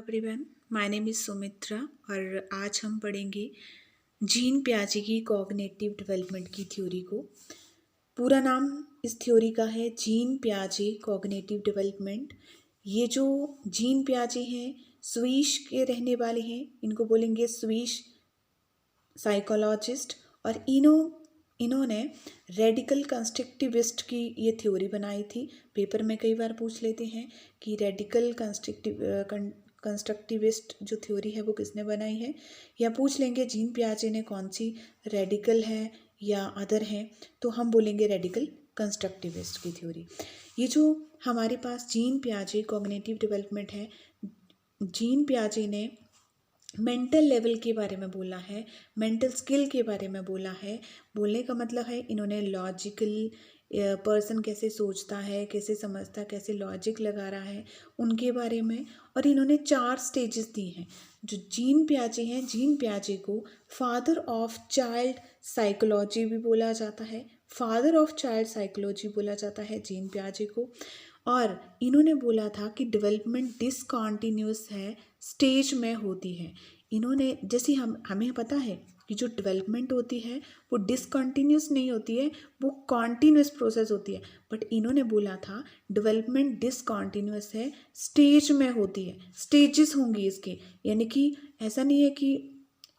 Everyone, my name is Sumitra और आज हम पढ़ेंगे जीन पियाजे की कॉग्निटिव डेवलपमेंट की थ्योरी को। पूरा नाम इस थ्योरी का है जीन पियाजे कॉग्निटिव डेवलपमेंट। ये जो जीन पियाजे हैं स्वीस के रहने वाले हैं, इनको बोलेंगे स्वीस साइकोलॉजिस्ट। और इन्होंने रेडिकल कंस्ट्रक्टिविस्ट की ये थ्योरी बनाई थी। पेपर में कई बार पूछ लेते हैं कि रेडिकल कंस्ट्रक्टिविस्ट जो थ्योरी है वो किसने बनाई है, या पूछ लेंगे जीन पियाजे ने कौन सी रेडिकल है या अदर है, तो हम बोलेंगे रेडिकल कंस्ट्रक्टिविस्ट की थ्योरी। ये जो हमारे पास जीन पियाजे कॉग्निटिव डेवलपमेंट है, जीन पियाजे ने मेंटल लेवल के बारे में बोला है, मेंटल स्किल के बारे में बोला है। बोलने का मतलब है इन्होंने लॉजिकल पर्सन कैसे सोचता है, कैसे समझता है, कैसे लॉजिक लगा रहा है, उनके बारे में। और इन्होंने 4 स्टेजेस दी हैं। जो जीन पियाजे हैं, जीन पियाजे को फादर ऑफ चाइल्ड साइकोलॉजी भी बोला जाता है, फादर ऑफ चाइल्ड साइकोलॉजी बोला जाता है जीन पियाजे को। और इन्होंने बोला था कि डेवलपमेंट डिसकॉन्टिन्यूस है, स्टेज में होती है। इन्होंने जैसे हमें पता है कि जो डेवलपमेंट होती है वो डिसकॉन्टिन्यूस नहीं होती है, वो कॉन्टिन्यूस प्रोसेस होती है। बट इन्होंने बोला था डेवलपमेंट डिसकॉन्टिन्यूस है, स्टेज में होती है, स्टेजेस होंगी इसके। यानी कि ऐसा नहीं है कि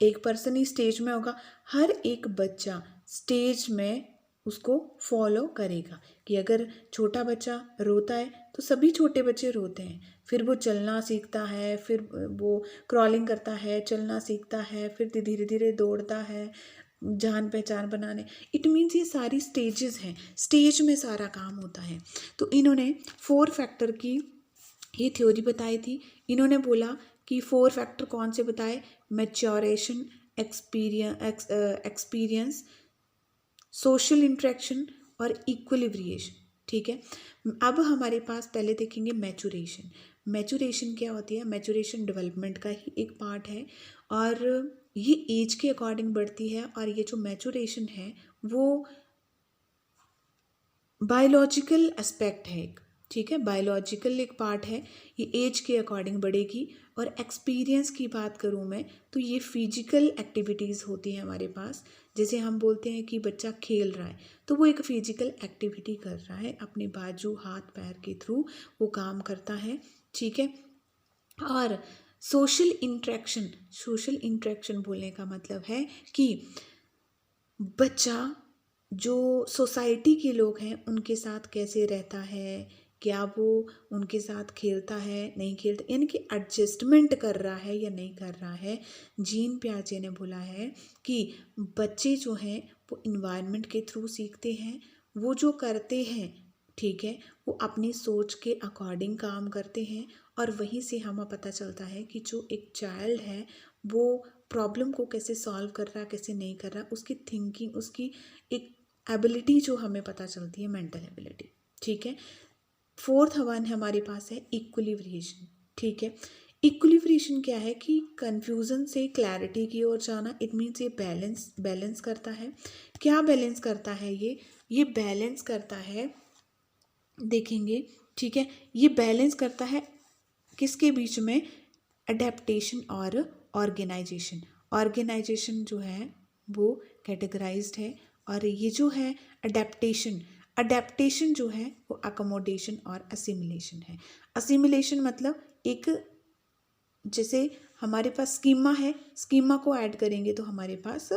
एक पर्सन ही स्टेज में होगा, हर एक बच्चा स्टेज में उसको फॉलो करेगा। कि अगर छोटा बच्चा रोता है तो सभी छोटे बच्चे रोते हैं, फिर वो चलना सीखता है, फिर वो क्रॉलिंग करता है, चलना सीखता है, फिर धीरे धीरे दौड़ता है, जान पहचान बनाने। इट मीन्स ये सारी स्टेजेस हैं, स्टेज में सारा काम होता है। तो इन्होंने 4 फैक्टर की ये थ्योरी बताई थी। इन्होंने बोला कि 4 फैक्टर कौन से बताए, मैच्योरेशन, एक्सपीरियंस, सोशल इंट्रैक्शन और इक्विलिब्रिएशन। ठीक है, अब हमारे पास पहले देखेंगे मैचुरेशन। मैचुरेशन क्या होती है? मैचुरेशन डेवलपमेंट का ही एक पार्ट है और ये एज के अकॉर्डिंग बढ़ती है। और ये जो मैचुरेशन है वो बायोलॉजिकल एस्पेक्ट है एक, ठीक है, बायोलॉजिकल एक पार्ट है, ये एज के अकॉर्डिंग बढ़ेगी। और एक्सपीरियंस की बात करूँ मैं तो ये फिजिकल एक्टिविटीज़ होती हैं हमारे पास। जैसे हम बोलते हैं कि बच्चा खेल रहा है तो वो एक फिजिकल एक्टिविटी कर रहा है, अपने बाजू हाथ पैर के थ्रू वो काम करता है, ठीक है। और सोशल इंट्रैक्शन, सोशल इंट्रैक्शन बोलने का मतलब है कि बच्चा जो सोसाइटी के लोग हैं उनके साथ कैसे रहता है, क्या वो उनके साथ खेलता है, नहीं खेलता, यानी कि एडजस्टमेंट कर रहा है या नहीं कर रहा है। जीन पियाजे ने बोला है कि बच्चे जो हैं वो इन्वायरमेंट के थ्रू सीखते हैं, वो जो करते हैं, ठीक है, वो अपनी सोच के अकॉर्डिंग काम करते हैं। और वहीं से हमें पता चलता है कि जो एक चाइल्ड है वो प्रॉब्लम को कैसे सॉल्व कर रहा है, कैसे नहीं कर रहा, उसकी थिंकिंग, उसकी एक एबिलिटी जो हमें पता चलती है, मेंटल एबिलिटी, ठीक है। 4th वन हमारे पास है इक्विलिब्रिएशन, ठीक है। इक्विलिब्रिएशन क्या है कि कंफ्यूजन से क्लैरिटी की ओर जाना। इट मीन्स ये बैलेंस करता है। क्या बैलेंस करता है? ये बैलेंस करता है, देखेंगे, ठीक है, ये बैलेंस करता है किसके बीच में? अडेप्टेशन और ऑर्गेनाइजेशन। ऑर्गेनाइजेशन जो है वो कैटेगराइज्ड है। और ये जो है अडेप्टेशन, अडेप्टेशन जो है वो अकोमोडेशन और असिमिलेशन है। असिमिलेशन मतलब एक, जैसे हमारे पास स्कीमा है, स्कीमा को ऐड करेंगे तो हमारे पास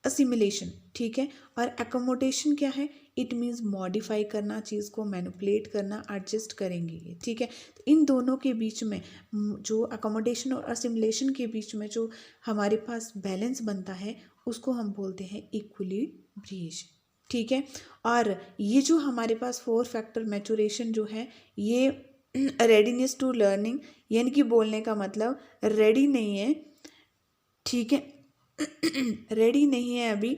असिमिलेशन, ठीक है। और अकोमोडेशन क्या है? इट मीन्स मॉडिफाई करना, चीज़ को मैनिपुलेट करना, एडजस्ट करेंगे ये, ठीक है। तो इन दोनों के बीच में जो अकोमोडेशन और असिमिलेशन के बीच में जो हमारे पास बैलेंस बनता है उसको हम बोलते हैं इक्विलिब्रिएशन, ठीक है। और ये जो हमारे पास 4 फैक्टर मैचुरेशन जो है, ये रेडीनेस टू लर्निंग, यानी कि बोलने का मतलब रेडी नहीं है, ठीक है, रेडी नहीं है अभी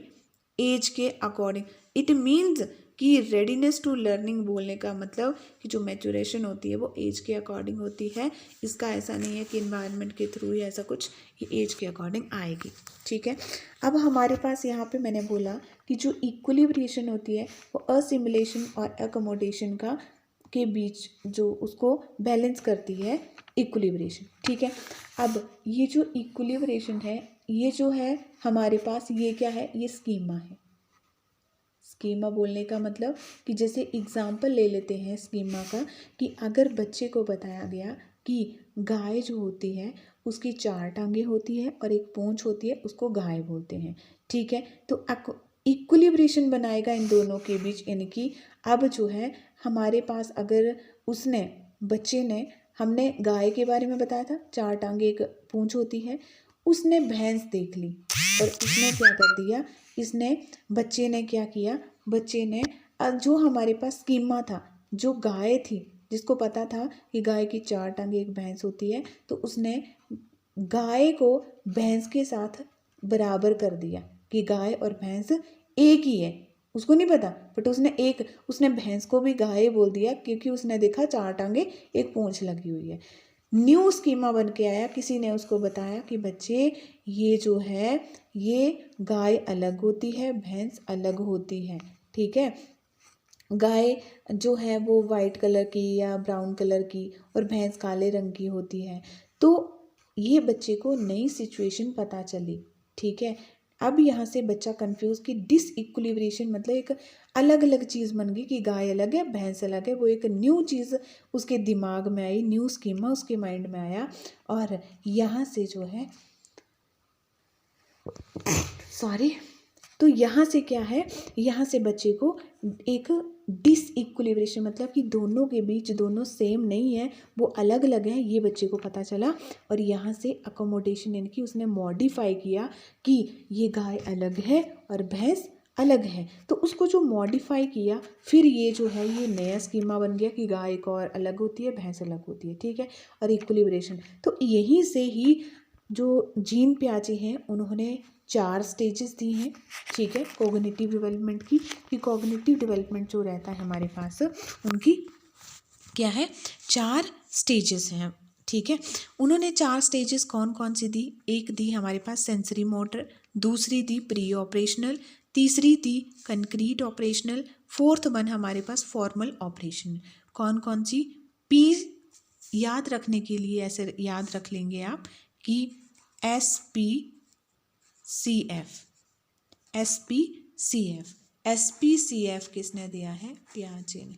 एज के अकॉर्डिंग। इट मीन्स कि रेडीनेस टू लर्निंग बोलने का मतलब कि जो मैचुरेशन होती है वो एज के अकॉर्डिंग होती है। इसका ऐसा नहीं है कि इन्वायरमेंट के थ्रू ही ऐसा कुछ, ये एज के अकॉर्डिंग आएगी, ठीक है। अब हमारे पास यहाँ पे मैंने बोला कि जो इक्विलिब्रिएशन होती है वो असिमिलेशन और अकोमोडेशन का के बीच जो उसको बैलेंस करती है इक्विलिब्रेशन। ठीक है, अब ये जो इक्विलिब्रेशन है, ये जो है हमारे पास, ये क्या है, ये स्कीमा है। स्कीमा बोलने का मतलब कि जैसे एग्जाम्पल ले लेते हैं स्कीमा का, कि अगर बच्चे को बताया गया कि गाय जो होती है उसकी 4 टांगें होती है और एक पूंछ होती है, उसको गाय बोलते हैं। ठीक है, तो इक्विलिब्रेशन बनाएगा इन दोनों के बीच, यानी कि अब जो है हमारे पास, अगर उसने, बच्चे ने, हमने गाय के बारे में बताया था 4 टांगे एक पूंछ होती है, उसने भैंस देख ली और उसने क्या कर दिया, इसने, बच्चे ने क्या किया, बच्चे ने जो हमारे पास स्कीमा था, जो गाय थी, जिसको पता था कि गाय की 4 टांगे एक भैंस होती है, तो उसने गाय को भैंस के साथ बराबर कर दिया कि गाय और भैंस एक ही है। उसको नहीं पता, बट उसने भैंस को भी गाय बोल दिया क्योंकि उसने देखा 4 टांगे एक पूंछ लगी हुई है। न्यू स्कीमा बन के आया, किसी ने उसको बताया कि बच्चे ये जो है, ये गाय अलग होती है, भैंस अलग होती है। ठीक है, गाय जो है वो वाइट कलर की या ब्राउन कलर की और भैंस काले रंग की होती है। तो ये बच्चे को नई सिचुएशन पता चली। ठीक है, अब यहाँ से बच्चा कंफ्यूज कि डिसइक्विलिब्रेशन मतलब एक अलग अलग चीज़ बन गई कि गाय अलग है, भैंस अलग है। वो एक न्यू चीज़ उसके दिमाग में आई, न्यू स्कीमा उसके माइंड में आया, और यहाँ से जो है, सॉरी, तो यहाँ से क्या है, यहाँ से बच्चे को एक डिसइक्विलिब्रेशन मतलब कि दोनों के बीच, दोनों सेम नहीं है, वो अलग अलग हैं, ये बच्चे को पता चला। और यहाँ से अकोमोडेशन यानी कि उसने मॉडिफाई किया कि ये गाय अलग है और भैंस अलग है। तो उसको जो मॉडिफाई किया, फिर ये जो है ये नया स्कीमा बन गया कि गाय एक और अलग होती है, भैंस अलग होती है। ठीक है, और इक्विलिब्रेशन, तो यहीं से ही जो जीन पियाजे हैं उन्होंने 4 स्टेजेस दी हैं। ठीक है, कॉग्निटिव डेवलपमेंट की, कि कॉग्निटिव डेवलपमेंट जो रहता है हमारे पास, उनकी क्या है, 4 स्टेजेस हैं। ठीक है, उन्होंने 4 स्टेजेस कौन कौन सी दी, एक दी हमारे पास सेंसरी मोटर, दूसरी दी प्री ऑपरेशनल, तीसरी दी कंक्रीट ऑपरेशनल, फोर्थ वन हमारे पास फॉर्मल ऑपरेशन। कौन कौन सी, पी याद रखने के लिए ऐसे याद रख लेंगे आप कि SPCF, SPCF, SPCF किसने दिया है, पियाजे ने,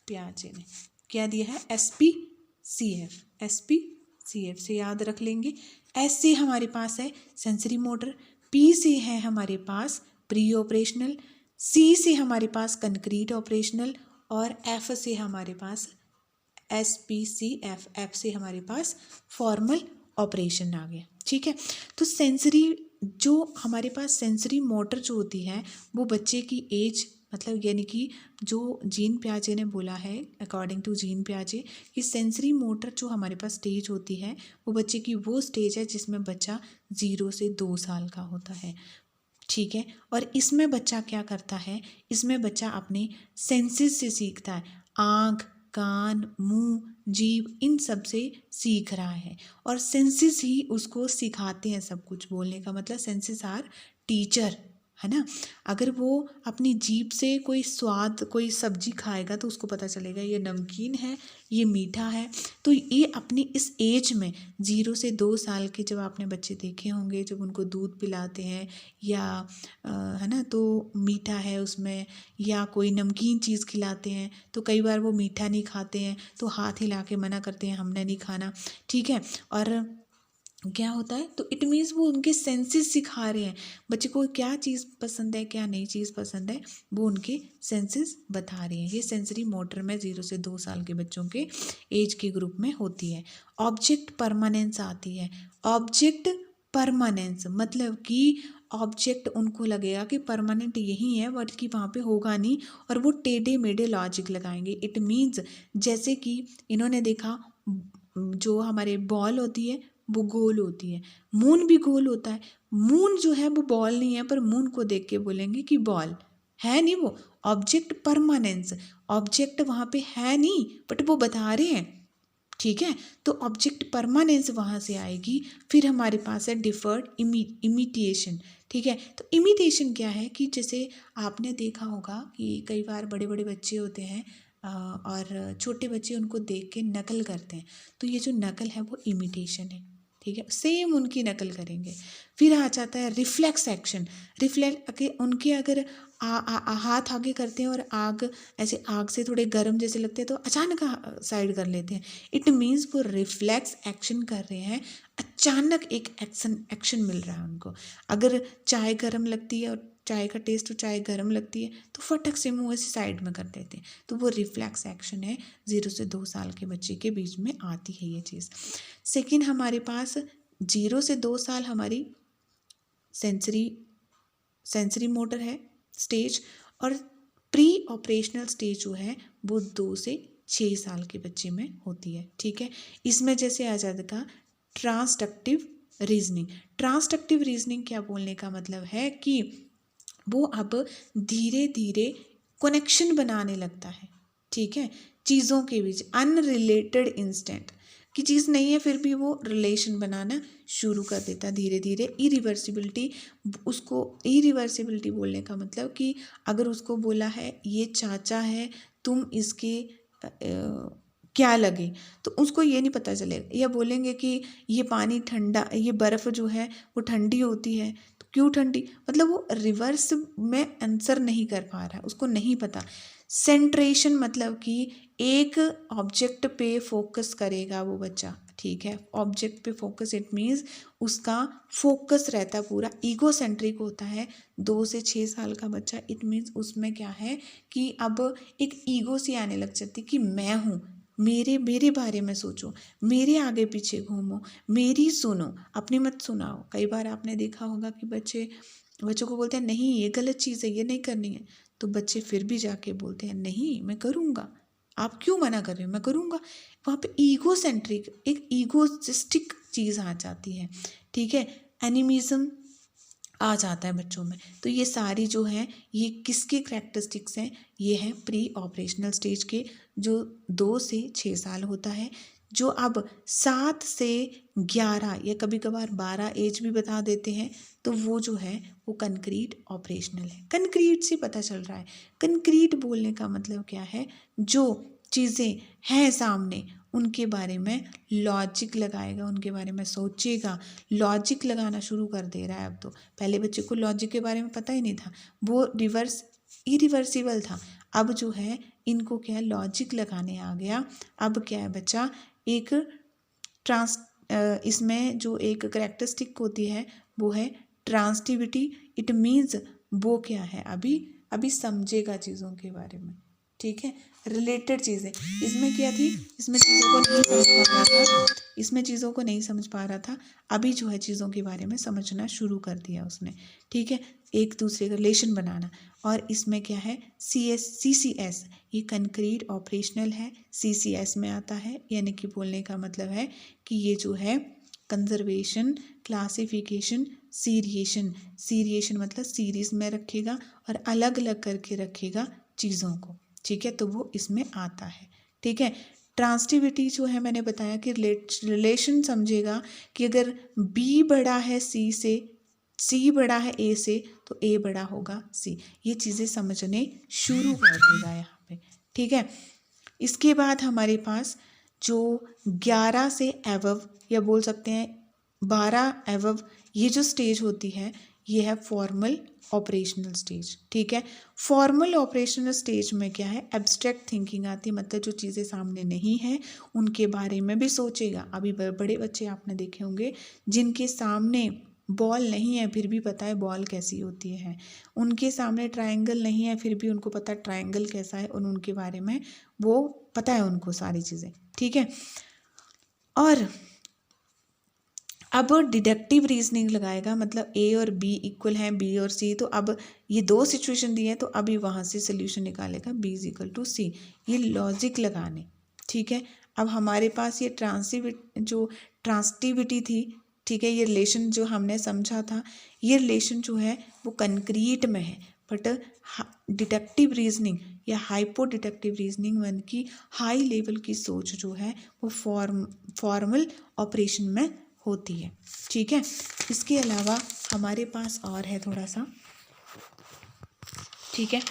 पियाजे ने क्या दिया है, SPCF, SPCF से याद रख लेंगे। S से हमारे पास है सेंसरी मोटर, P से है हमारे पास प्री ऑपरेशनल, C से हमारे पास कंक्रीट ऑपरेशनल, और F से हमारे पास SPCF, F से हमारे पास फॉर्मल ऑपरेशन आ गया। ठीक है, तो सेंसरी, जो हमारे पास सेंसरी मोटर जो होती है, वो बच्चे की एज मतलब, यानी कि जो जीन पियाजे ने बोला है, अकॉर्डिंग टू जीन पियाजे, कि सेंसरी मोटर जो हमारे पास स्टेज होती है, वो बच्चे की वो स्टेज है जिसमें बच्चा 0 से 2 साल का होता है। ठीक है, और इसमें बच्चा क्या करता है, इसमें बच्चा अपने सेंसेस से सीखता है, आँख, कान, मुंह, जीभ, इन सब से सीख रहा है, और सेंसेस ही उसको सिखाते हैं सब कुछ। बोलने का मतलब सेंसेस आर टीचर, है ना। अगर वो अपनी जीभ से कोई स्वाद, कोई सब्जी खाएगा तो उसको पता चलेगा ये नमकीन है, ये मीठा है। तो ये अपनी इस एज में 0 से 2 साल के, जब आपने बच्चे देखे होंगे, जब उनको दूध पिलाते हैं या है ना, तो मीठा है उसमें, या कोई नमकीन चीज़ खिलाते हैं, तो कई बार वो मीठा नहीं खाते हैं तो हाथ हिला के मना करते हैं, हमने नहीं खाना। ठीक है, और क्या होता है, तो इट मीन्स वो उनके सेंसेस सिखा रहे हैं बच्चे को, क्या चीज़ पसंद है, क्या नई चीज़ पसंद है, वो उनके सेंसेस बता रहे हैं। ये सेंसरी मोटर में 0 से 2 साल के बच्चों के एज के ग्रुप में होती है। ऑब्जेक्ट परमानेंस आती है। ऑब्जेक्ट परमानेंस मतलब कि ऑब्जेक्ट उनको लगेगा कि परमानेंट यही है, बल्कि वहाँ पे होगा नहीं, और वो टेढ़े मेढ़े लॉजिक लगाएंगे। इट मीन्स जैसे कि इन्होंने देखा, जो हमारे बॉल होती है वो गोल होती है, मून भी गोल होता है। मून जो है वो बॉल नहीं है, पर मून को देख के बोलेंगे कि बॉल है नहीं। वो ऑब्जेक्ट परमानेंस, ऑब्जेक्ट वहाँ पे है नहीं बट वो बता रहे हैं। ठीक है, तो ऑब्जेक्ट परमानेंस वहाँ से आएगी। फिर हमारे पास है डिफर्ड इमिटेशन। ठीक है, तो इमिटेशन क्या है, कि जैसे आपने देखा होगा कि कई बार बड़े बड़े बच्चे होते हैं, और छोटे बच्चे उनको देख के नकल करते हैं, तो ये जो नकल है वो इमिटेशन है, ठीक है, सेम उनकी नकल करेंगे। फिर आ जाता है रिफ्लेक्स एक्शन। रिफ्लेक्स उनके अगर हाथ आगे करते हैं और आग ऐसे आग से थोड़े गर्म जैसे लगते हैं तो अचानक साइड कर लेते हैं, इट मीन्स वो रिफ्लेक्स एक्शन कर रहे हैं, अचानक एक एक्शन मिल रहा है उनको। अगर चाय गर्म लगती है और चाय का टेस्ट और चाय गर्म लगती है तो फटक से मुँह ऐसे साइड में कर देते हैं, तो वो रिफ्लेक्स एक्शन है, 0 से 2 साल के बच्चे के बीच में आती है ये चीज़। सेकेंड हमारे पास 0 से 2 साल हमारी सेंसरी मोटर है स्टेज, और प्री ऑपरेशनल स्टेज जो है वो 2 से 6 साल के बच्चे में होती है, ठीक है। इसमें जैसे आ जाएगा ट्रांसडक्टिव रीजनिंग। ट्रांसडक्टिव रीजनिंग क्या बोलने का मतलब है कि वो अब धीरे धीरे कनेक्शन बनाने लगता है, ठीक है, चीज़ों के बीच। अनरिलेटेड इंस्टेंट की चीज़ नहीं है फिर भी वो रिलेशन बनाना शुरू कर देता है धीरे धीरे। इरिवर्सिबिलिटी, उसको इरिवर्सिबिलिटी बोलने का मतलब कि अगर उसको बोला है ये चाचा है, तुम इसके क्या लगे, तो उसको ये नहीं पता चलेगा। या बोलेंगे कि ये पानी ठंडा, ये बर्फ़ जो है वो ठंडी होती है, तो क्यों ठंडी, मतलब वो रिवर्स में आंसर नहीं कर पा रहा है, उसको नहीं पता। सेंट्रेशन मतलब कि एक ऑब्जेक्ट पे फोकस करेगा वो बच्चा, ठीक है, ऑब्जेक्ट पे फोकस, इट मीन्स उसका फोकस रहता है पूरा। ईगो सेंट्रिक होता है 2 से 6 साल का बच्चा, इट मीन्स उसमें क्या है कि अब एक ईगो सी आने लग जाती कि मैं हूँ, मेरे बारे में सोचो, मेरे आगे पीछे घूमो, मेरी सुनो, अपनी मत सुनाओ। कई बार आपने देखा होगा कि बच्चों को बोलते हैं नहीं ये गलत चीज़ है, ये नहीं करनी है, तो बच्चे फिर भी जाके बोलते हैं नहीं मैं करूँगा, आप क्यों मना कर रहे हो, मैं करूँगा। वहाँ पे ईगो सेंट्रिक, एक ईगोइस्टिक चीज़ आ जाती है, ठीक है, एनिमिज्म आ जाता है बच्चों में। तो ये सारी जो हैं ये किसके करैक्टरिस्टिक्स हैं, ये हैं प्री ऑपरेशनल स्टेज के, जो 2 से 6 साल होता है। जो अब 7 से 11 या कभी कभार 12 एज भी बता देते हैं, तो वो जो है वो कंक्रीट ऑपरेशनल है। कंक्रीट से पता चल रहा है, कंक्रीट बोलने का मतलब क्या है, जो चीज़ें हैं सामने उनके बारे में लॉजिक लगाएगा, उनके बारे में सोचेगा, लॉजिक लगाना शुरू कर दे रहा है अब तो। पहले बच्चे को लॉजिक के बारे में पता ही नहीं था, वो इरिवर्सिबल था। अब जो है इनको क्या है लॉजिक लगाने आ गया। अब क्या है बच्चा, एक इसमें जो एक करैक्टरिस्टिक होती है वो है ट्रांसटिविटी। इट मीन्स वो क्या है अभी समझेगा चीज़ों के बारे में, ठीक है, रिलेटेड चीज़ें। इसमें क्या थी, इसमें चीज़ों को नहीं समझ पा रहा था, अभी जो है चीज़ों के बारे में समझना शुरू कर दिया उसने, ठीक है, एक दूसरे का रिलेशन बनाना। और इसमें क्या है CCS, ये कंक्रीट ऑपरेशनल है, CCS में आता है, यानी कि बोलने का मतलब है कि ये जो है कंजर्वेशन, क्लासिफिकेशन, सीरिएशन मतलब सीरीज में रखेगा और अलग अलग करके रखेगा चीज़ों को, ठीक है, तो वो इसमें आता है, ठीक है। ट्रांसटिविटी जो है मैंने बताया कि रिलेशन समझेगा कि अगर B बड़ा है C से, C बड़ा है A से, तो A बड़ा होगा C, ये चीज़ें समझने शुरू कर देगा यहाँ पे, ठीक है। इसके बाद हमारे पास जो 11 से एवव या बोल सकते हैं 12 एवव, ये जो स्टेज होती है ये है फॉर्मल ऑपरेशनल स्टेज, ठीक है। फॉर्मल ऑपरेशनल स्टेज में क्या है, एब्स्ट्रैक्ट थिंकिंग आती है, मतलब जो चीज़ें सामने नहीं हैं उनके बारे में भी सोचेगा। अभी बड़े बच्चे आपने देखे होंगे जिनके सामने बॉल नहीं है फिर भी पता है बॉल कैसी होती है, उनके सामने ट्रायंगल नहीं है फिर भी उनको पता है ट्रायंगल कैसा है, और उनके बारे में वो पता है उनको सारी चीज़ें, ठीक है। और अब डिडक्टिव रीजनिंग लगाएगा, मतलब A और B इक्वल हैं, B और C, तो अब ये 2 सिचुएशन दी है तो अभी वहाँ से सोल्यूशन निकालेगा B is equal to C, ये लॉजिक लगाने, ठीक है। अब हमारे पास ये ट्रांसटिविटी थी, ठीक है, ये रिलेशन जो हमने समझा था, ये रिलेशन जो है वो कंक्रीट में है, बट डिडक्टिव रीजनिंग या हाइपो डिडक्टिव रीजनिंग मन की हाई लेवल की सोच जो है वो फॉर्मल ऑपरेशन में होती है, ठीक है। इसके अलावा हमारे पास और है थोड़ा सा, ठीक है,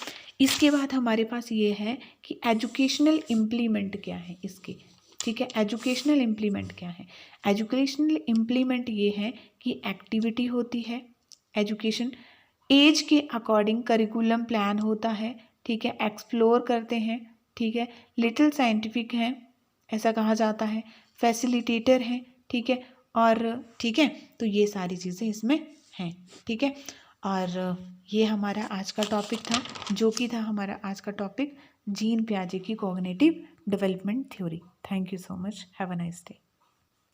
इसके बाद हमारे पास ये है कि एजुकेशनल इम्प्लीमेंट क्या है इसके, ठीक है। एजुकेशनल इम्प्लीमेंट क्या है? एजुकेशनल इम्प्लीमेंट ये है कि एक्टिविटी होती है, एजुकेशन एज के अकॉर्डिंग करिकुलम प्लान होता है, ठीक है। एक्सप्लोर करते हैं, ठीक है। लिटिल साइंटिफिक हैं ऐसा कहा जाता है, फैसिलिटेटर हैं, ठीक है। और ठीक है, तो ये सारी चीज़ें इसमें हैं, ठीक है। और ये हमारा आज का टॉपिक था, जो कि था हमारा आज का टॉपिक जीन पियाजे की cognitive development theory. Thank you so much, have a nice day.